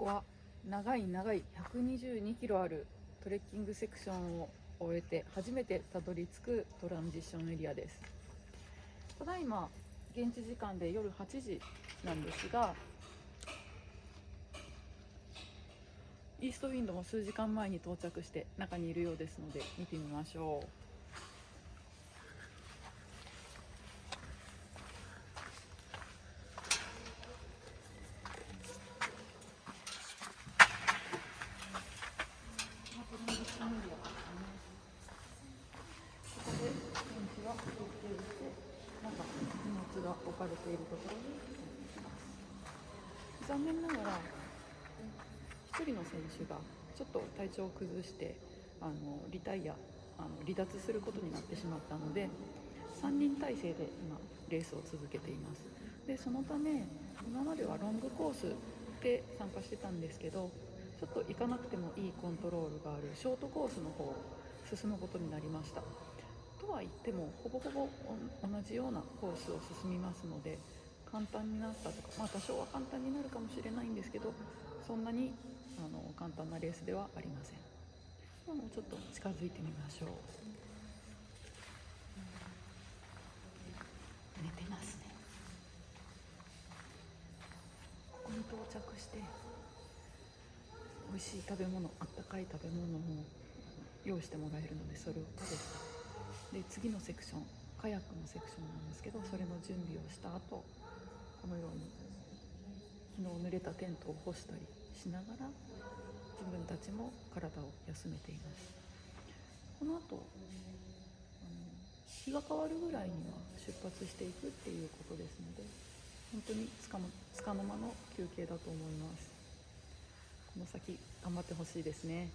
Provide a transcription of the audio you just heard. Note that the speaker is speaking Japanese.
こは長い122キロあるトレッキングセクションを終えて初めてたどり着くトランジションエリアです。ただいま現地時間で夜8時なんですが、イーストウィンドも数時間前に到着して中にいるようですので見てみましょう。ここで選手は休憩して、なんか荷物が置かれているところに残念ながら1人の選手がちょっと体調を崩してリタイア離脱することになってしまったので、3人体制で今レースを続けています。でそのため今まではロングコースで参加してたんですけど、ちょっと行かなくてもいいコントロールがあるショートコースの方を進むことになりました。とは言ってもほぼほぼ同じようなコースを進みますので、簡単になったとか、多少は簡単になるかもしれないんですけど、そんなに簡単なレースではありません。もうちょっと近づいてみましょう。寝てますね。ここに到着して美味しい食べ物、あったかい食べ物を用意してもらえるので、それを食べて、で次のセクション、カヤックのセクションなんですけど、それの準備をした後、このように昨日濡れたテントを干したりしながら自分たちも体を休めています。この後日が変わるぐらいには出発していくっていうことですので、本当につかの間の休憩だと思います。この先頑張ってほしいですね。